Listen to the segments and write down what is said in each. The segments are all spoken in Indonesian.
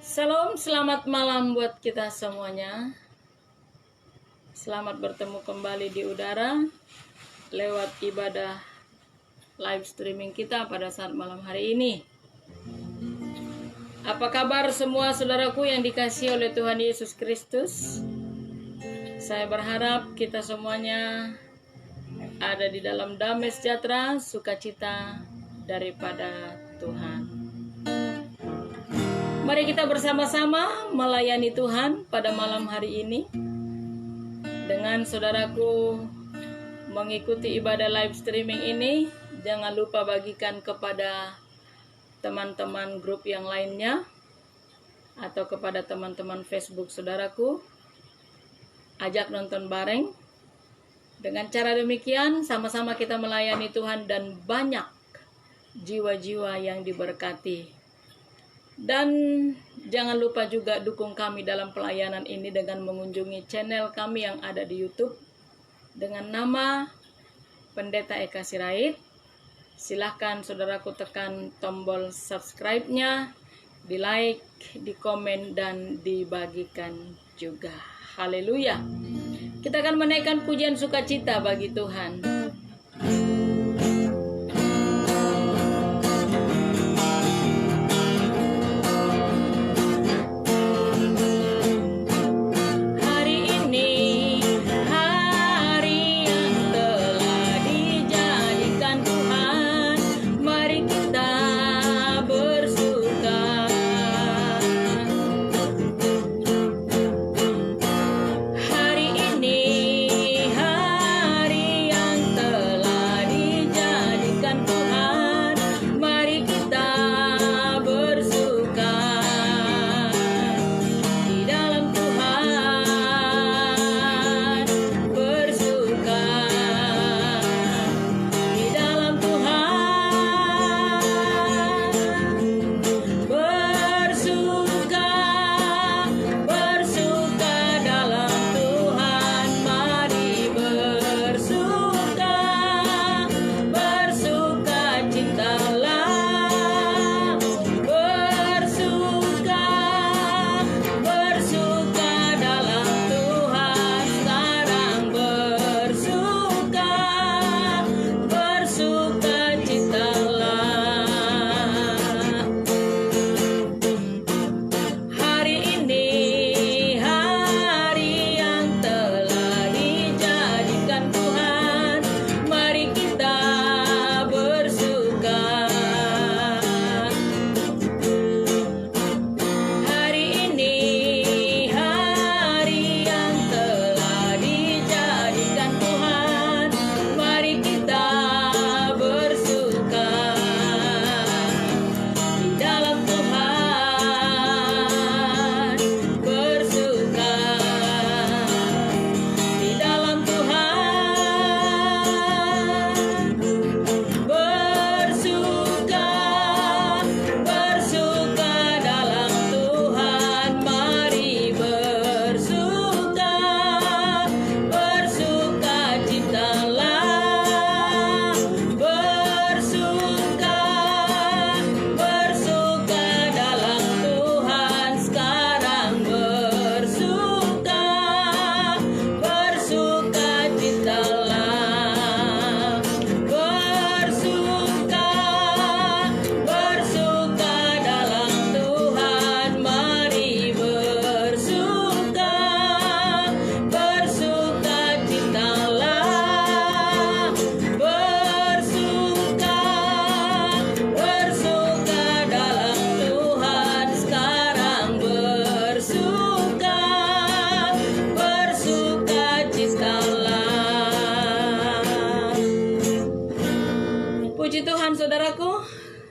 Salam, selamat malam buat kita semuanya. Selamat bertemu kembali di udara lewat ibadah live streaming kita pada saat malam hari ini. Apa kabar semua saudaraku yang dikasihi oleh Tuhan Yesus Kristus? Saya berharap kita semuanya ada di dalam damai sejahtera, sukacita daripada Tuhan. Mari kita bersama-sama melayani Tuhan pada malam hari ini. Dengan saudaraku mengikuti ibadah live streaming ini, jangan lupa bagikan kepada teman-teman grup yang lainnya atau kepada teman-teman Facebook saudaraku. Ajak nonton bareng. Dengan cara demikian sama-sama kita melayani Tuhan dan banyak jiwa-jiwa yang diberkati. Dan jangan lupa juga dukung kami dalam pelayanan ini dengan mengunjungi channel kami yang ada di YouTube dengan nama Pendeta Eka Sirait. Silahkan saudaraku tekan tombol subscribe-nya, di like, di komen, dan dibagikan juga. Haleluya. Kita akan menaikkan pujian sukacita bagi Tuhan.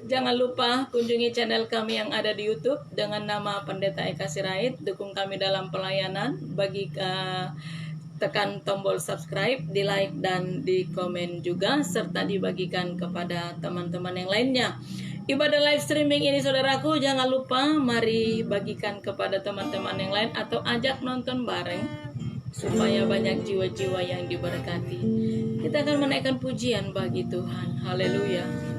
Jangan lupa kunjungi channel kami yang ada di YouTube dengan nama Pendeta Eka Sirait. Dukung kami dalam pelayanan. Tekan tombol subscribe, di like, dan di komen juga, serta dibagikan kepada teman-teman yang lainnya. Ibadah live streaming ini saudaraku, jangan lupa mari bagikan kepada teman-teman yang lain atau ajak nonton bareng supaya banyak jiwa-jiwa yang diberkati. Kita akan menaikkan pujian bagi Tuhan. Haleluya.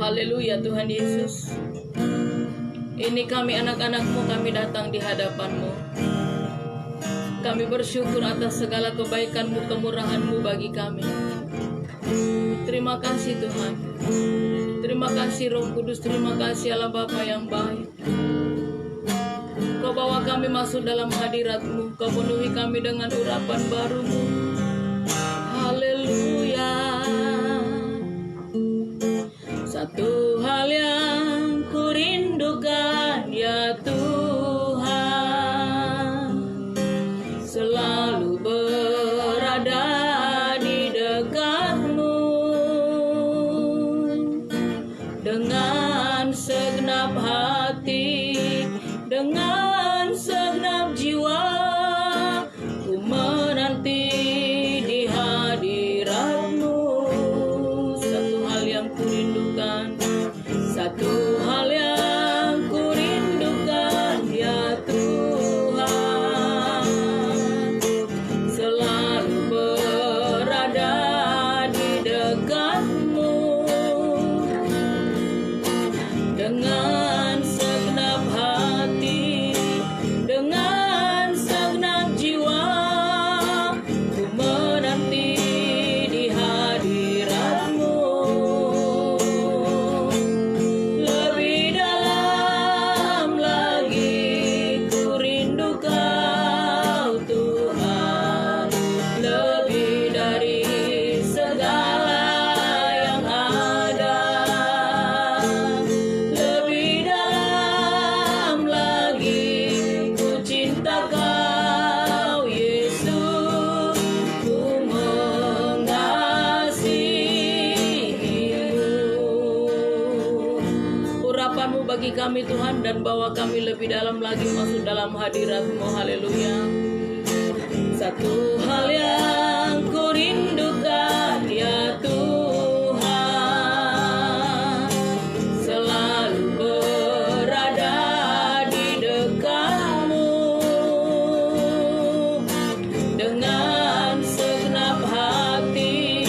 Haleluya Tuhan Yesus. Ini kami anak-anak-Mu, kami datang di hadapan-Mu. Kami bersyukur atas segala kebaikan-Mu, kemurahan-Mu bagi kami. Terima kasih Tuhan. Terima kasih Roh Kudus, terima kasih Allah Bapa yang baik. Kau bawa kami masuk dalam hadirat-Mu, Kau penuhi kami dengan urapan baru-Mu. Haleluya. Satu hal yang kurindukan ya Tuhan, selalu berada di dekat-Mu dengan segenap hati, dengan segenap jiwa. Ku menanti di hadirat-Mu. Satu hal yang kurindukan, satu hal yang kurindukan ya Tuhan, selalu berada di dekat-Mu dengan segenap hati, dengan segenap jiwa. Ku menanti di hadirat-Mu. Lebih dalam lagi ku rindu Kau Tuhan, lebih dari segala yang ada. Lebih dalam lagi ku cinta Kau Yesus, ku mengasihi-Mu. Urapan-Mu bagi kami Tuhan, dan bawa kami lebih dalam lagi masuk dalam hadirat-Mu. Haleluya. Satu hal yang ku rindukan ya Tuhan, selalu berada di dekat-Mu dengan segenap hati,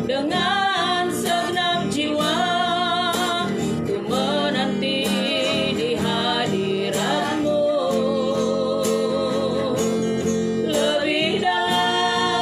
dengan segenap jiwa. Ku menanti di hadirat-Mu. Lebih dalam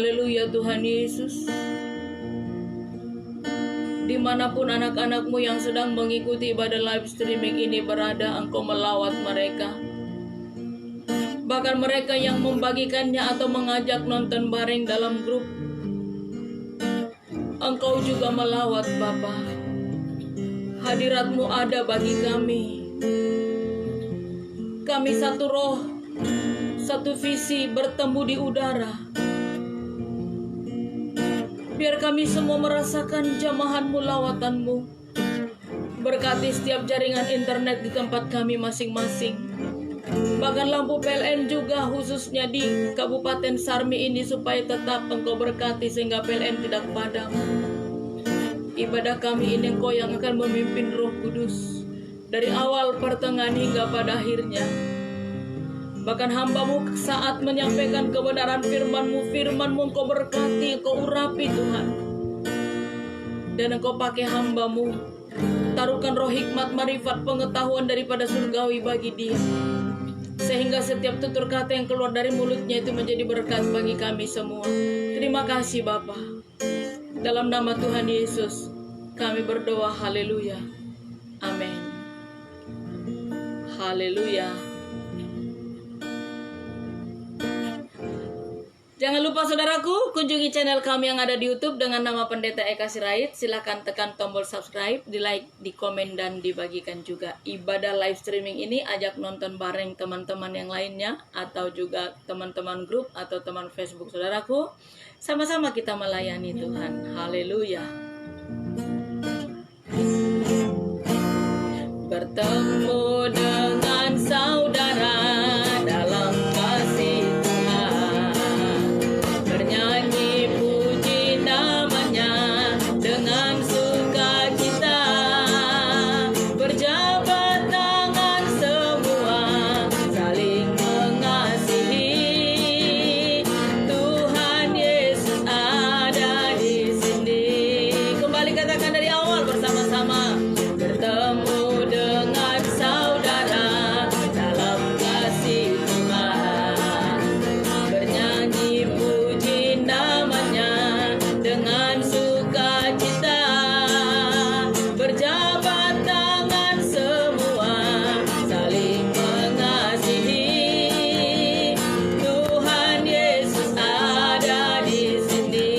haleluya Tuhan Yesus. Dimanapun anak-anakmu yang sedang mengikuti ibadah live streaming ini berada, Engkau melawat mereka. Bahkan mereka yang membagikannya atau mengajak nonton bareng dalam grup, Engkau juga melawat Bapa. Hadirat-Mu ada bagi kami. Kami satu roh, satu visi bertemu di udara. Biar kami semua merasakan jamahan-Mu, lawatan-Mu. Berkati setiap jaringan internet di tempat kami masing-masing. Bahkan lampu PLN juga, khususnya di Kabupaten Sarmi ini, supaya tetap Engkau berkati sehingga PLN tidak padam. Ibadah kami ini Engkau yang akan memimpin Roh Kudus dari awal, pertengahan hingga pada akhirnya. Bahkan hamba-Mu saat menyampaikan kebenaran firman-Mu, Engkau berkati, Engkau urapi Tuhan. Dan Engkau pakai hamba-Mu, taruhkan roh hikmat, marifat, pengetahuan daripada surgawi bagi dia. Sehingga setiap tutur kata yang keluar dari mulutnya itu menjadi berkat bagi kami semua. Terima kasih Bapa. Dalam nama Tuhan Yesus, kami berdoa, haleluya. Amin. Haleluya. Jangan lupa saudaraku, kunjungi channel kami yang ada di YouTube dengan nama Pendeta Eka Sirait. Silakan tekan tombol subscribe, di like, di komen, dan dibagikan juga. Ibadah live streaming ini ajak nonton bareng teman-teman yang lainnya, atau juga teman-teman grup atau teman Facebook saudaraku. Sama-sama kita melayani Tuhan. Haleluya. Bertemu dengan saudara dalam kasih Tuhan, bernyanyi puji namanya dengan sukacita, berjabat tangan semua, saling mengasihi. Tuhan Yesus ada di sini. Kembali katakan dari awal bersama-sama. Bertemu dengan saudara dalam kasih Tuhan, bernyanyi puji namanya dengan sukacita, berjabat tangan semua, saling mengasihi. Tuhan Yesus ada di sini.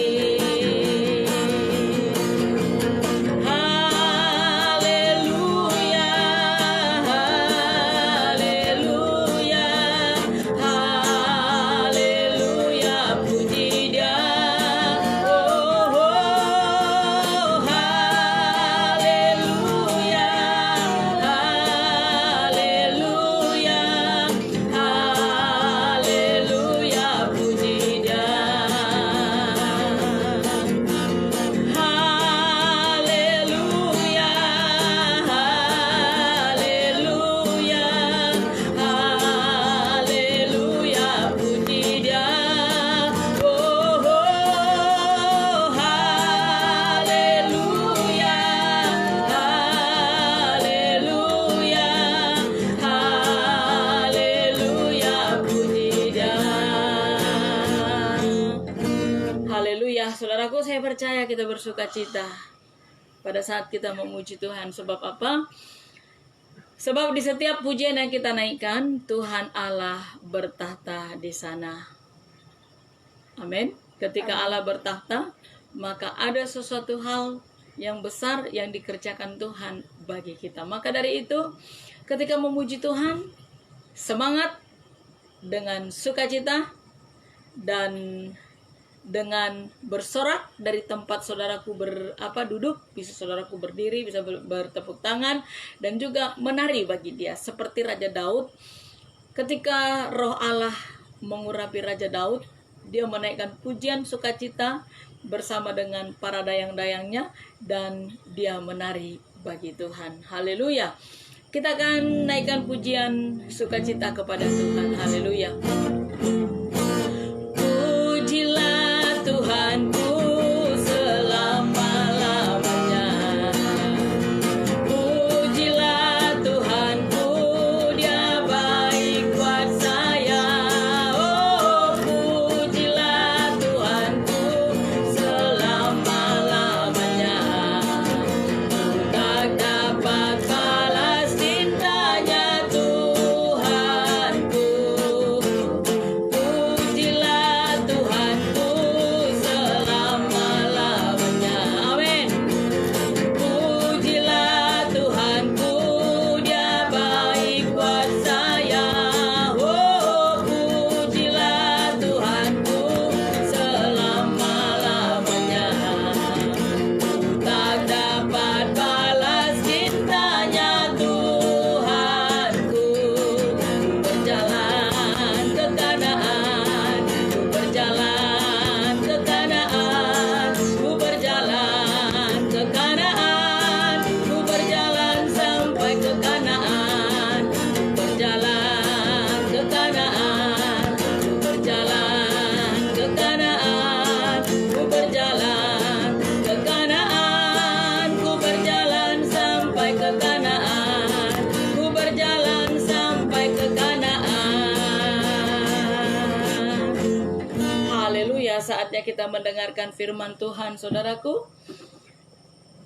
Haleluya, saudaraku, saya percaya kita bersuka cita pada saat kita memuji Tuhan. Sebab apa? Sebab di setiap pujian yang kita naikkan, Tuhan Allah bertahta di sana. Amin. Ketika Allah bertahta, maka ada sesuatu hal yang besar yang dikerjakan Tuhan bagi kita. Maka dari itu, ketika memuji Tuhan, semangat dengan sukacita dan dengan bersorak dari tempat saudaraku duduk, bisa saudaraku berdiri, bisa bertepuk tangan, dan juga menari bagi dia. Seperti Raja Daud, ketika roh Allah mengurapi Raja Daud, dia menaikkan pujian sukacita bersama dengan para dayang-dayangnya, dan dia menari bagi Tuhan. Haleluya. Kita akan naikkan pujian sukacita kepada Tuhan. Haleluya. Tuhanku selama-lamanya, pujilah Tuhanku, Dia baik buat saya. Oh, pujilah Tuhanku saatnya kita mendengarkan firman Tuhan, saudaraku.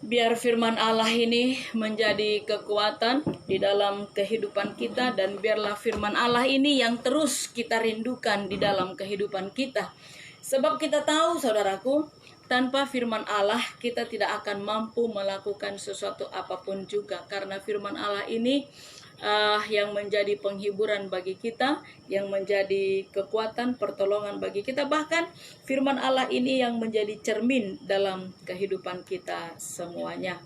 Biar firman Allah ini menjadi kekuatan di dalam kehidupan kita, dan biarlah firman Allah ini yang terus kita rindukan di dalam kehidupan kita. Sebab kita tahu, saudaraku, tanpa firman Allah kita tidak akan mampu melakukan sesuatu apapun juga. Karena firman Allah ini yang menjadi penghiburan bagi kita, yang menjadi kekuatan, pertolongan bagi kita. Bahkan firman Allah ini yang menjadi cermin dalam kehidupan kita semuanya.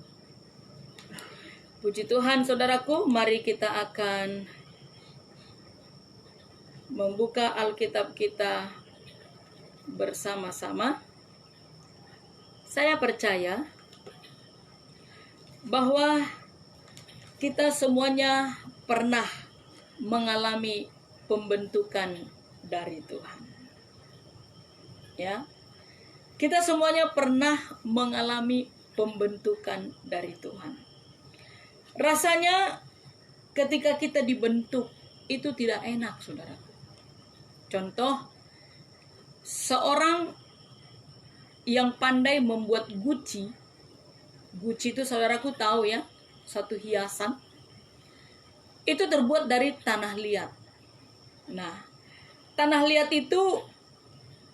Puji Tuhan, saudaraku, mari kita akan membuka Alkitab kita bersama-sama. Saya percaya bahwa kita semuanya pernah mengalami pembentukan dari Tuhan. Ya. Kita semuanya pernah mengalami pembentukan dari Tuhan. Rasanya ketika kita dibentuk itu tidak enak, saudara. Contoh, seorang yang pandai membuat guci itu saudaraku tahu ya, satu hiasan itu terbuat dari tanah liat. Nah, tanah liat itu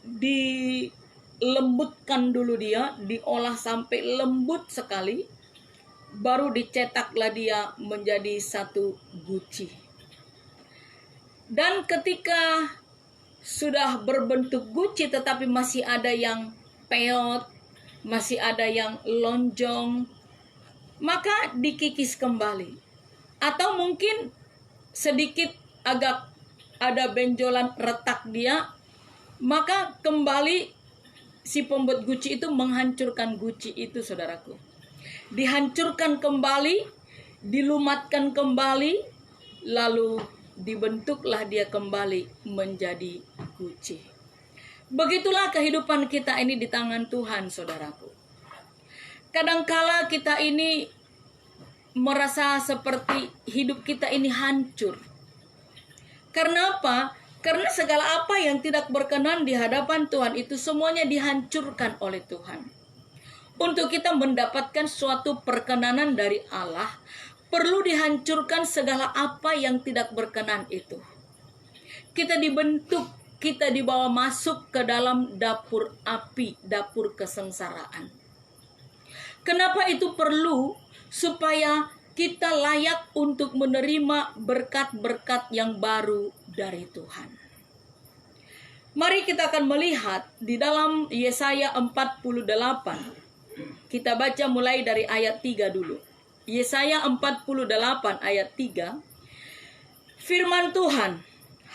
dilembutkan dulu, dia diolah sampai lembut sekali, baru dicetaklah dia menjadi satu guci. Dan ketika sudah berbentuk guci tetapi masih ada yang peot, masih ada yang lonjong, maka dikikis kembali. Atau mungkin sedikit agak ada benjolan, retak dia, maka kembali si pembuat guci itu menghancurkan guci itu, saudaraku. Dihancurkan kembali, dilumatkan kembali, lalu dibentuklah dia kembali menjadi guci. Begitulah kehidupan kita ini di tangan Tuhan, saudaraku. Kadangkala kita ini merasa seperti hidup kita ini hancur. Karena apa? Karena segala apa yang tidak berkenan di hadapan Tuhan itu semuanya dihancurkan oleh Tuhan. Untuk kita mendapatkan suatu perkenanan dari Allah, perlu dihancurkan segala apa yang tidak berkenan itu. Kita dibentuk, kita dibawa masuk ke dalam dapur api, dapur kesengsaraan. Kenapa itu perlu? Supaya kita layak untuk menerima berkat-berkat yang baru dari Tuhan. Mari kita akan melihat di dalam Yesaya 48. Kita baca mulai dari ayat 3 dulu. Yesaya 48 ayat 3. Firman Tuhan,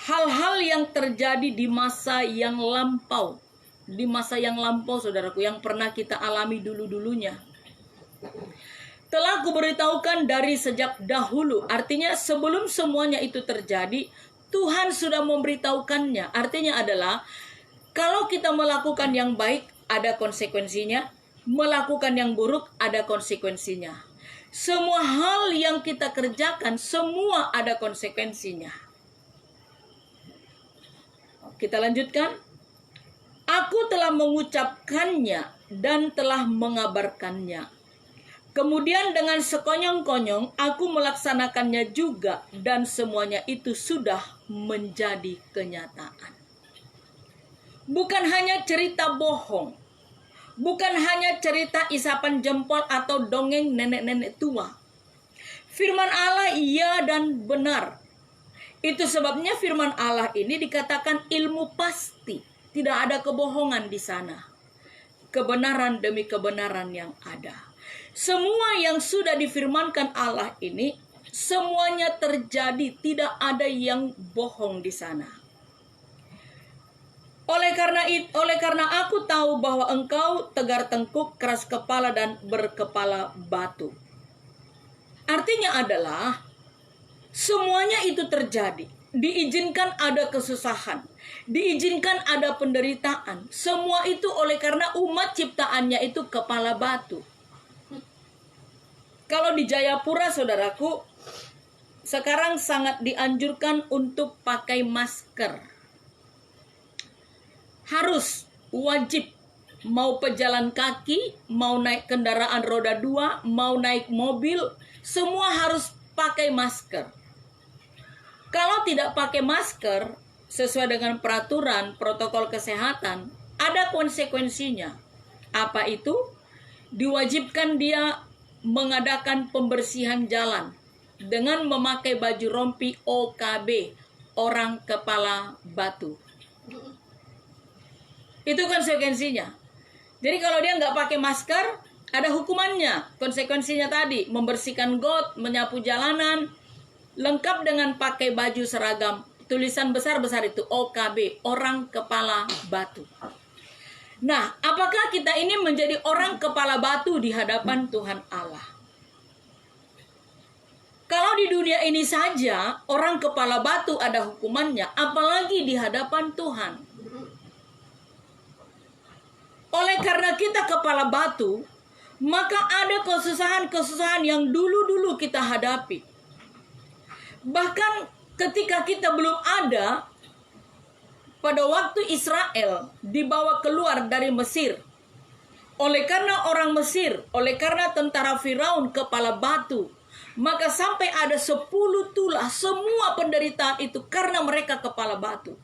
hal-hal yang terjadi di masa yang lampau. Di masa yang lampau, saudaraku, yang pernah kita alami dulu-dulunya. Telah kuberitahukan dari sejak dahulu. Artinya sebelum semuanya itu terjadi, Tuhan sudah memberitahukannya. Artinya adalah, kalau kita melakukan yang baik, ada konsekuensinya. Melakukan yang buruk, ada konsekuensinya. Semua hal yang kita kerjakan, semua ada konsekuensinya. Kita lanjutkan. Aku telah mengucapkannya dan telah mengabarkannya. Kemudian dengan sekonyong-konyong aku melaksanakannya juga, dan semuanya itu sudah menjadi kenyataan. Bukan hanya cerita bohong, bukan hanya cerita isapan jempol atau dongeng nenek-nenek tua. Firman Allah iya dan benar. Itu sebabnya firman Allah ini dikatakan ilmu pasti. Tidak ada kebohongan di sana. Kebenaran demi kebenaran yang ada. Semua yang sudah difirmankan Allah ini, semuanya terjadi, tidak ada yang bohong di sana. Oleh karena aku tahu bahwa engkau tegar tengkuk, keras kepala dan berkepala batu. Artinya adalah semuanya itu terjadi. Diizinkan ada kesusahan, diizinkan ada penderitaan. Semua itu oleh karena umat ciptaannya itu kepala batu. Kalau di Jayapura, saudaraku, sekarang sangat dianjurkan untuk pakai masker. Harus wajib, mau pejalan kaki, mau naik kendaraan roda 2, mau naik mobil, semua harus pakai masker. Kalau tidak pakai masker sesuai dengan peraturan protokol kesehatan, ada konsekuensinya. Apa itu? Diwajibkan dia mengadakan pembersihan jalan dengan memakai baju rompi OKB, orang kepala batu. Itu konsekuensinya. Jadi kalau dia nggak pakai masker, ada hukumannya. Konsekuensinya tadi, membersihkan got, menyapu jalanan, lengkap dengan pakai baju seragam. Tulisan besar-besar itu, OKB, orang kepala batu. Nah, apakah kita ini menjadi orang kepala batu di hadapan Tuhan Allah? Kalau di dunia ini saja, orang kepala batu ada hukumannya, apalagi di hadapan Tuhan. Oleh karena kita kepala batu, maka ada kesusahan-kesusahan yang dulu-dulu kita hadapi. Bahkan ketika kita belum ada, pada waktu Israel dibawa keluar dari Mesir, oleh karena orang Mesir, oleh karena tentara Firaun kepala batu, maka sampai ada 10 tulah, semua penderitaan itu karena mereka kepala batu.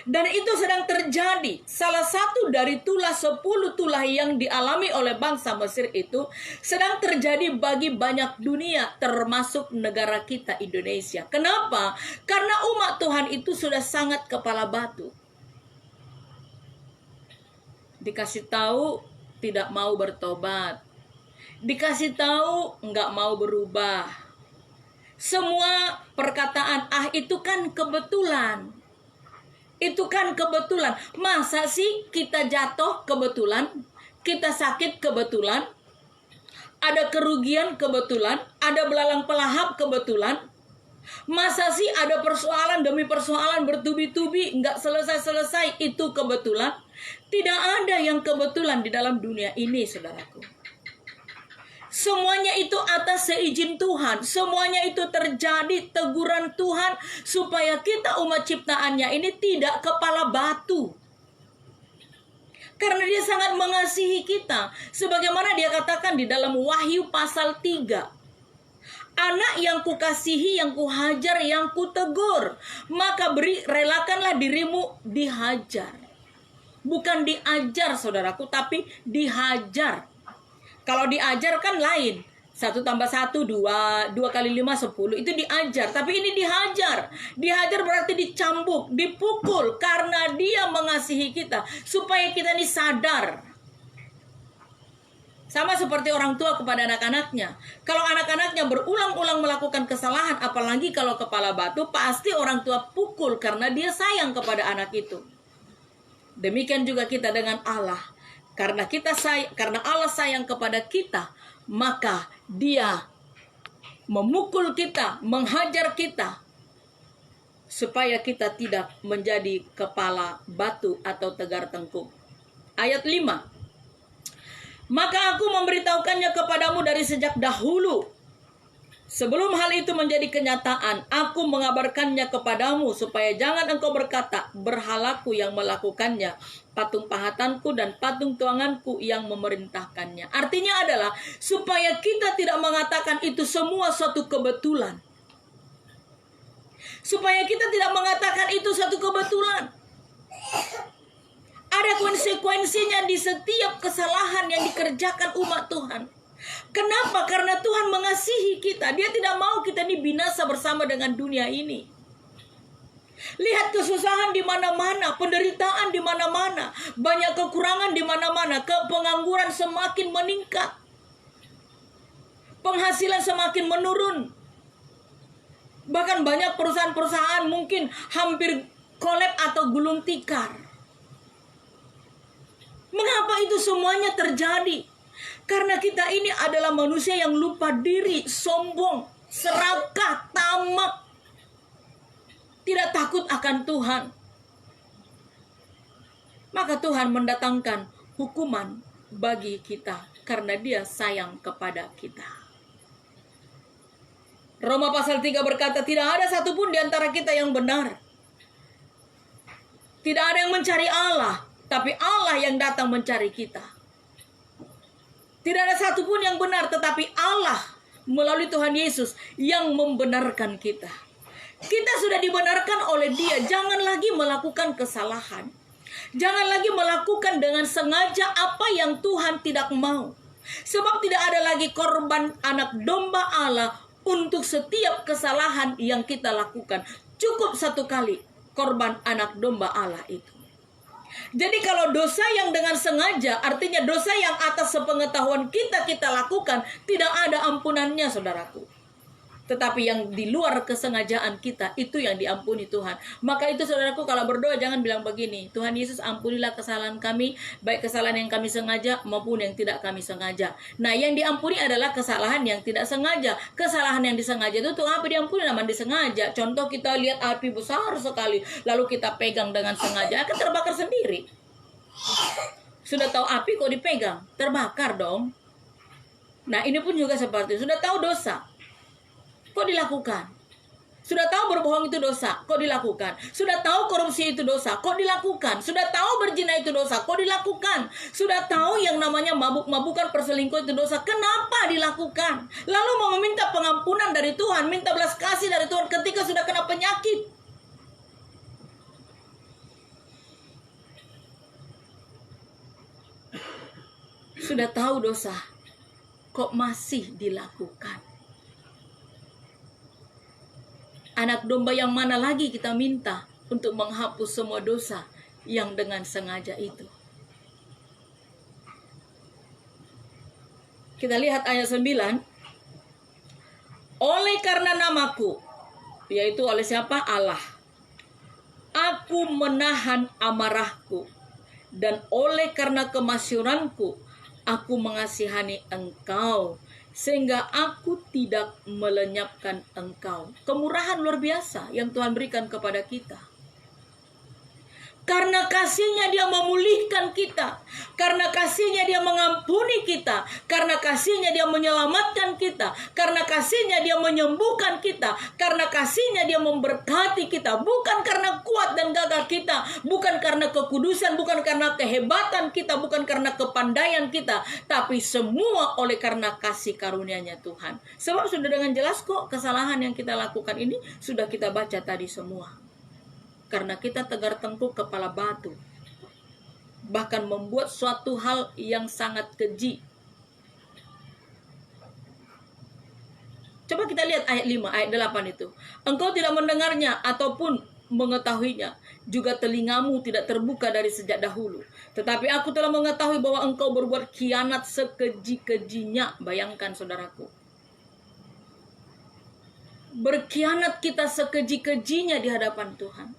Dan itu sedang terjadi. Salah satu dari tulah 10 tulah yang dialami oleh bangsa Mesir itu sedang terjadi bagi banyak dunia, termasuk negara kita Indonesia. Kenapa? Karena umat Tuhan itu sudah sangat kepala batu. Dikasih tahu tidak mau bertobat. Dikasih tahu nggak mau berubah. Semua perkataan itu kan kebetulan. Itu kan kebetulan. Masa sih kita jatuh kebetulan, kita sakit kebetulan, ada kerugian kebetulan, ada belalang pelahap kebetulan. Masa sih ada persoalan demi persoalan bertubi-tubi nggak selesai-selesai, itu kebetulan? Tidak ada yang kebetulan di dalam dunia ini, saudaraku. Semuanya itu atas seizin Tuhan. Semuanya itu terjadi teguran Tuhan supaya kita umat ciptaannya ini tidak kepala batu. Karena dia sangat mengasihi kita. Sebagaimana dia katakan di dalam Wahyu pasal 3. Anak yang kukasihi, yang kuhajar, yang kutegur. Maka relakanlah dirimu dihajar. Bukan diajar, saudaraku, tapi dihajar. Kalau diajar kan lain. 1 tambah 1, 2. 2 kali 5, 10. Itu diajar. Tapi ini dihajar. Dihajar berarti dicambuk, dipukul. Karena dia mengasihi kita. Supaya kita ini sadar. Sama seperti orang tua kepada anak-anaknya. Kalau anak-anaknya berulang-ulang melakukan kesalahan, apalagi kalau kepala batu, pasti orang tua pukul karena dia sayang kepada anak itu. Demikian juga kita dengan Allah. Karena Allah sayang kepada kita, maka dia memukul kita, menghajar kita, supaya kita tidak menjadi kepala batu atau tegar tengkuk. Ayat 5. Maka aku memberitahukannya kepadamu dari sejak dahulu. Sebelum hal itu menjadi kenyataan, aku mengabarkannya kepadamu supaya jangan engkau berkata, berhalaku yang melakukannya, patung pahatanku dan patung tuanganku yang memerintahkannya. Artinya adalah supaya kita tidak mengatakan itu semua suatu kebetulan. Supaya kita tidak mengatakan itu suatu kebetulan. Ada konsekuensinya di setiap kesalahan yang dikerjakan umat Tuhan. Kenapa? Karena Tuhan mengasihi kita. Dia tidak mau kita ini binasa bersama dengan dunia ini. Lihat kesusahan di mana-mana, penderitaan di mana-mana, banyak kekurangan di mana-mana, pengangguran semakin meningkat, penghasilan semakin menurun. Bahkan banyak perusahaan-perusahaan mungkin hampir kolab atau gulung tikar. Mengapa itu semuanya terjadi? Karena kita ini adalah manusia yang lupa diri, sombong, serakah, tamak, tidak takut akan Tuhan. Maka Tuhan mendatangkan hukuman bagi kita karena dia sayang kepada kita. Roma pasal 3 berkata, tidak ada satupun di antara kita yang benar. Tidak ada yang mencari Allah. tapi Allah yang datang mencari kita. Tidak ada satupun yang benar, tetapi Allah melalui Tuhan Yesus yang membenarkan kita. Kita sudah dibenarkan oleh Dia. Jangan lagi melakukan kesalahan. Jangan lagi melakukan dengan sengaja apa yang Tuhan tidak mau. Sebab tidak ada lagi korban anak domba Allah untuk setiap kesalahan yang kita lakukan. Cukup satu kali korban anak domba Allah itu. Jadi kalau dosa yang dengan sengaja, artinya dosa yang atas sepengetahuan kita lakukan, tidak ada ampunannya, saudaraku. Tetapi yang di luar kesengajaan kita, itu yang diampuni Tuhan. Maka itu saudaraku, kalau berdoa jangan bilang begini, Tuhan Yesus ampunilah kesalahan kami, baik kesalahan yang kami sengaja maupun yang tidak kami sengaja. Nah, yang diampuni adalah kesalahan yang tidak sengaja. Kesalahan yang disengaja itu tuh apa diampuni? Namanya disengaja. Contoh, kita lihat api besar sekali, lalu kita pegang dengan sengaja, akan terbakar sendiri. Sudah tahu api kok dipegang, terbakar dong. Nah, ini pun juga seperti itu. Sudah tahu dosa, kok dilakukan? Sudah tahu berbohong itu dosa, kok dilakukan? Sudah tahu korupsi itu dosa, kok dilakukan? Sudah tahu berzina itu dosa, kok dilakukan? Sudah tahu yang namanya mabuk-mabukan, perselingkuhan itu dosa, kenapa dilakukan? Lalu mau meminta pengampunan dari Tuhan, minta belas kasih dari Tuhan ketika sudah kena penyakit. Sudah tahu dosa, kok masih dilakukan? Anak domba yang mana lagi kita minta untuk menghapus semua dosa yang dengan sengaja itu? Kita lihat ayat 9. Oleh karena namaku, yaitu oleh siapa? Allah, aku menahan amarahku, dan oleh karena kemasyuranku, aku mengasihani engkau, sehingga aku tidak melenyapkan engkau. Kemurahan luar biasa yang Tuhan berikan kepada kita. Karena kasih-Nya Dia memulihkan kita. Karena kasih-Nya Dia mengampuni kita. Karena kasih-Nya Dia menyelamatkan kita. Karena kasih-Nya Dia menyembuhkan kita. Karena kasih-Nya Dia memberkati kita. Bukan karena kuat dan gagah kita. Bukan karena kekudusan. Bukan karena kehebatan kita. Bukan karena kepandaian kita. Tapi semua oleh karena kasih karunia-Nya Tuhan. Sebab sudah dengan jelas kok kesalahan yang kita lakukan ini sudah kita baca tadi semua. Karena kita tegar tengkuk kepala batu. Bahkan membuat suatu hal yang sangat keji. Coba kita lihat ayat 5, ayat 8 itu. Engkau tidak mendengarnya ataupun mengetahuinya. Juga telingamu tidak terbuka dari sejak dahulu. Tetapi aku telah mengetahui bahwa engkau berbuat khianat sekeji-kejinya. Bayangkan saudaraku. Berkhianat kita sekeji-kejinya di hadapan Tuhan.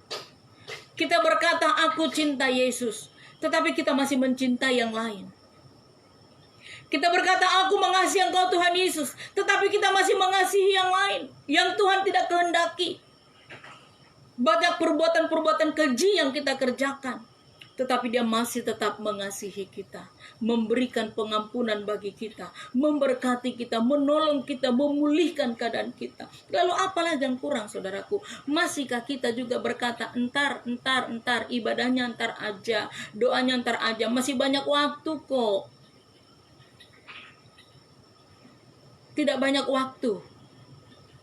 Kita berkata aku cinta Yesus, tetapi kita masih mencintai yang lain. Kita berkata aku mengasihi engkau Tuhan Yesus, tetapi kita masih mengasihi yang lain, yang Tuhan tidak kehendaki. Banyak perbuatan-perbuatan keji yang kita kerjakan, tetapi Dia masih tetap mengasihi kita, memberikan pengampunan bagi kita, memberkati kita, menolong kita, memulihkan keadaan kita. Lalu apalah yang kurang, saudaraku? Masihkah kita juga berkata, entar, ibadahnya entar aja, doanya entar aja, masih banyak waktu kok. Tidak banyak waktu.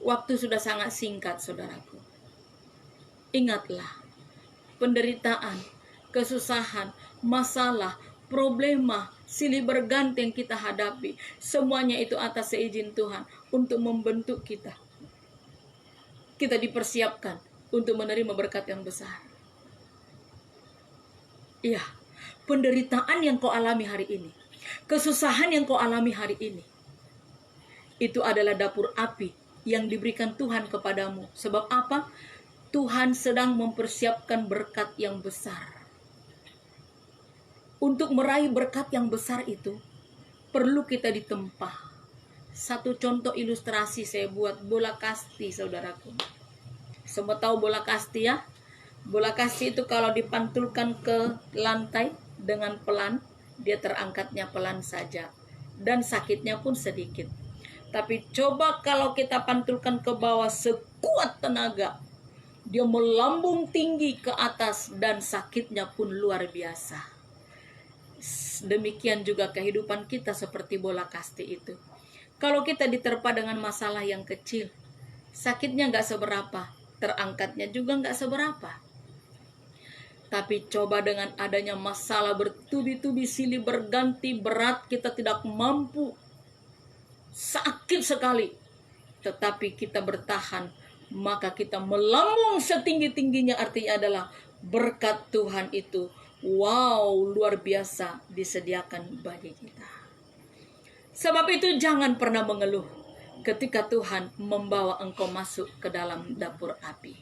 Waktu sudah sangat singkat, saudaraku. Ingatlah, penderitaan, kesusahan, masalah, problema, silih berganti yang kita hadapi, semuanya itu atas seizin Tuhan untuk membentuk kita. Kita dipersiapkan untuk menerima berkat yang besar. Iya, penderitaan yang kau alami hari ini, kesusahan yang kau alami hari ini, itu adalah dapur api yang diberikan Tuhan kepadamu. Sebab apa? Tuhan sedang mempersiapkan berkat yang besar. Untuk meraih berkat yang besar itu, perlu kita ditempa. Satu contoh ilustrasi saya buat bola kasti, saudaraku. Semua tahu bola kasti ya? Bola kasti itu kalau dipantulkan ke lantai dengan pelan, dia terangkatnya pelan saja. Dan sakitnya pun sedikit. Tapi coba kalau kita pantulkan ke bawah sekuat tenaga, dia melambung tinggi ke atas dan sakitnya pun luar biasa. demikian juga kehidupan kita seperti bola kasti itu. Kalau kita diterpa dengan masalah yang kecil, sakitnya nggak seberapa, terangkatnya juga nggak seberapa. Tapi coba dengan adanya masalah bertubi-tubi silih berganti berat, kita tidak mampu, sakit sekali, tetapi kita bertahan, maka kita melambung setinggi-tingginya. Artinya adalah berkat Tuhan itu, wow, luar biasa disediakan bagi kita. Sebab itu jangan pernah mengeluh ketika Tuhan membawa engkau masuk ke dalam dapur api.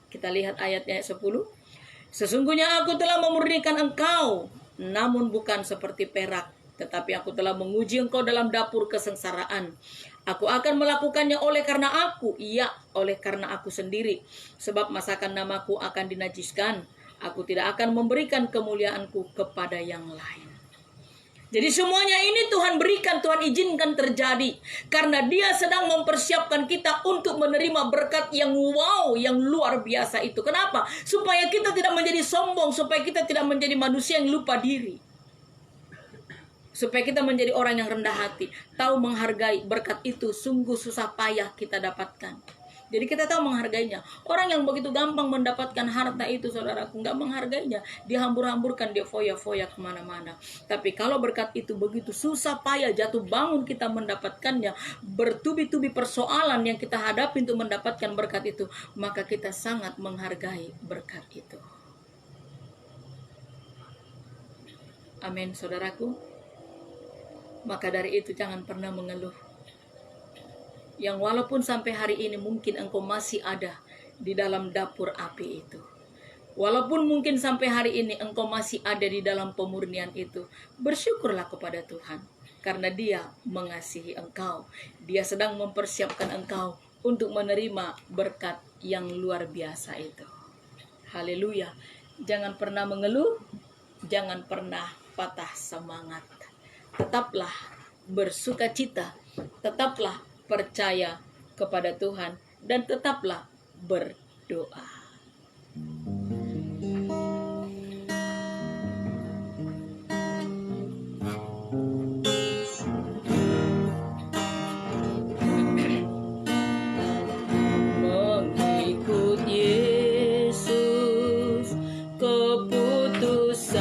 Kita lihat ayatnya 10. Sesungguhnya aku telah memurnikan engkau, namun bukan seperti perak, tetapi aku telah menguji engkau dalam dapur kesengsaraan. Aku akan melakukannya oleh karena aku, iya, oleh karena aku sendiri. Sebab masakan namaku akan dinajiskan. Aku tidak akan memberikan kemuliaanku kepada yang lain. Jadi semuanya ini Tuhan berikan, Tuhan izinkan terjadi. Karena Dia sedang mempersiapkan kita untuk menerima berkat yang wow, yang luar biasa itu. Kenapa? Supaya kita tidak menjadi sombong, supaya kita tidak menjadi manusia yang lupa diri. Supaya kita menjadi orang yang rendah hati, tahu menghargai berkat itu, sungguh susah payah kita dapatkan. Jadi kita tahu menghargainya. Orang yang begitu gampang mendapatkan harta itu, saudaraku, nggak menghargainya. Dia hambur-hamburkan, dia foya-foya kemana-mana. Tapi kalau berkat itu begitu susah payah, jatuh bangun kita mendapatkannya, bertubi-tubi persoalan yang kita hadapi untuk mendapatkan berkat itu, maka kita sangat menghargai berkat itu. Amin, saudaraku. Maka dari itu jangan pernah mengeluh. Yang walaupun sampai hari ini mungkin engkau masih ada di dalam dapur api itu. Walaupun mungkin sampai hari ini engkau masih ada di dalam pemurnian itu, bersyukurlah kepada Tuhan. Karena Dia mengasihi engkau. Dia sedang mempersiapkan engkau untuk menerima berkat yang luar biasa itu. Haleluya. Jangan pernah mengeluh, jangan pernah patah semangat. Tetaplah bersukacita, tetaplah percaya kepada Tuhan, dan tetaplah berdoa. Mengikut Yesus keputusanku,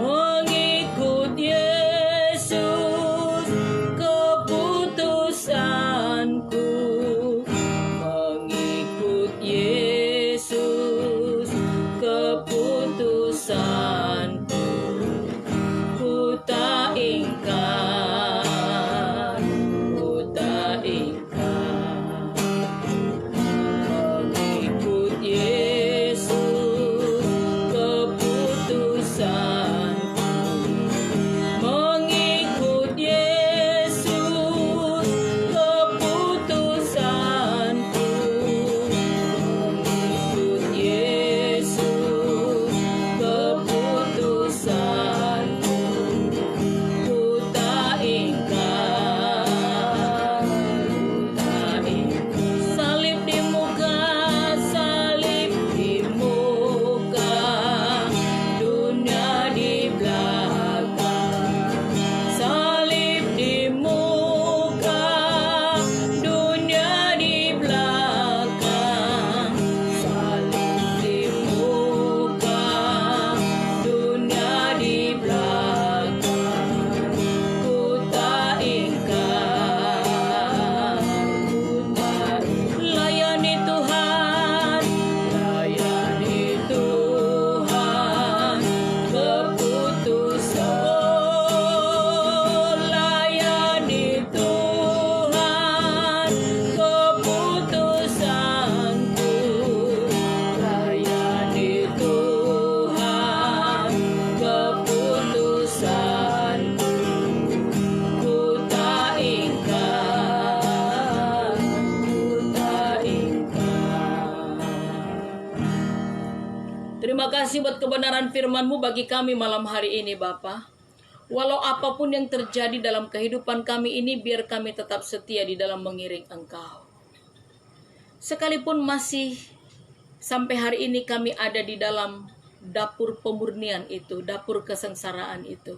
mengikut Yesus keputusanku, mengikut Yesus keputusanku, ku tak ingkar, ku tak ingkar. Mengikut Yesus keputusanku, mengikut Yesus keputusanku, mengikut Yesus keputusanku, ku tak ingkar, ku tak ingkar. Salib di muka, salib di muka, dunia di belakang. Salib di muka, dunia di belakang. Salib di muka, dunia di belakang. Ku tak ingkar, ku tak layani Tuhan, layani Tuhan keputusan. Oh, layani Tuhan keputusanku, layani Tuhan keputusanku, ku tak ingkar, ku tak ingkar. Terima kasih buat kebenaran firman-Mu bagi kami malam hari ini, Bapa. Walau apapun yang terjadi dalam kehidupan kami ini, biar kami tetap setia di dalam mengiring Engkau. Sekalipun masih sampai hari ini kami ada di dalam dapur pemurnian itu, dapur kesengsaraan itu.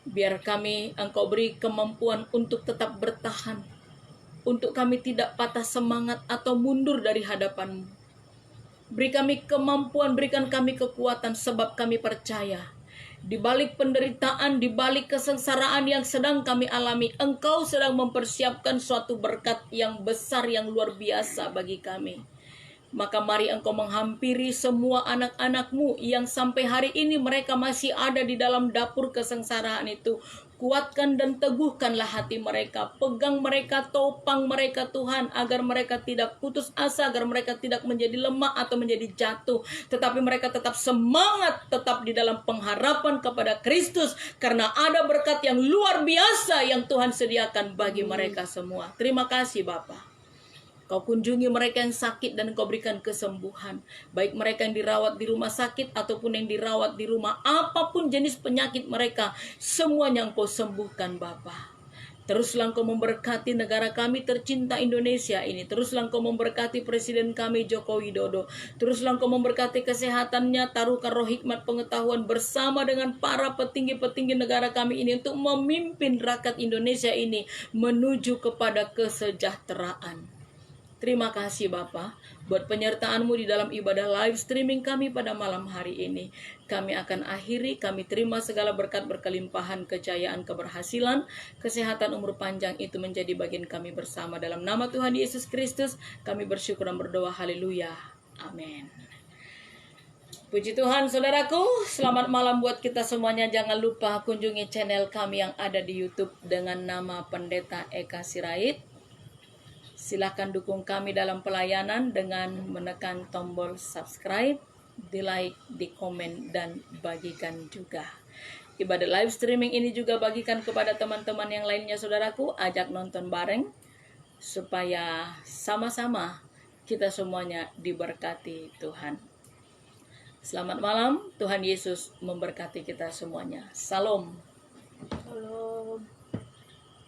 Biar kami Engkau beri kemampuan untuk tetap bertahan, untuk kami tidak patah semangat atau mundur dari hadapan-Mu. Beri kami kemampuan, berikan kami kekuatan, sebab kami percaya di balik penderitaan, di balik kesengsaraan yang sedang kami alami, Engkau sedang mempersiapkan suatu berkat yang besar, yang luar biasa bagi kami. Maka mari Engkau menghampiri semua anak-anak-Mu yang sampai hari ini mereka masih ada di dalam dapur kesengsaraan itu. Kuatkan dan teguhkanlah hati mereka. Pegang mereka, topang mereka Tuhan, agar mereka tidak putus asa, agar mereka tidak menjadi lemah atau menjadi jatuh. Tetapi mereka tetap semangat, tetap di dalam pengharapan kepada Kristus. Karena ada berkat yang luar biasa yang Tuhan sediakan bagi mereka semua. Terima kasih Bapa. Kau kunjungi mereka yang sakit dan Kau berikan kesembuhan. Baik mereka yang dirawat di rumah sakit ataupun yang dirawat di rumah. Apapun jenis penyakit mereka, semuanya Engkau sembuhkan Bapa. Teruslah Engkau memberkati negara kami tercinta Indonesia ini. Teruslah Engkau memberkati Presiden kami Joko Widodo. Teruslah Engkau memberkati kesehatannya. Taruhkan roh hikmat pengetahuan bersama dengan para petinggi-petinggi negara kami ini untuk memimpin rakyat Indonesia ini menuju kepada kesejahteraan. Terima kasih Bapa buat penyertaan-Mu di dalam ibadah live streaming kami pada malam hari ini. Kami akan akhiri, kami terima segala berkat berkelimpahan, kejayaan, keberhasilan, kesehatan, umur panjang itu menjadi bagian kami bersama. Dalam nama Tuhan Yesus Kristus, kami bersyukur dan berdoa. Haleluya. Amin. Puji Tuhan saudaraku, selamat malam buat kita semuanya. Jangan lupa kunjungi channel kami yang ada di YouTube dengan nama Pendeta Eka Sirait. Silakan dukung kami dalam pelayanan dengan menekan tombol subscribe, di like, di komen, dan bagikan juga. Ibadah live streaming ini juga bagikan kepada teman-teman yang lainnya saudaraku. Ajak nonton bareng supaya sama-sama kita semuanya diberkati Tuhan. Selamat malam, Tuhan Yesus memberkati kita semuanya. Salam. Halo.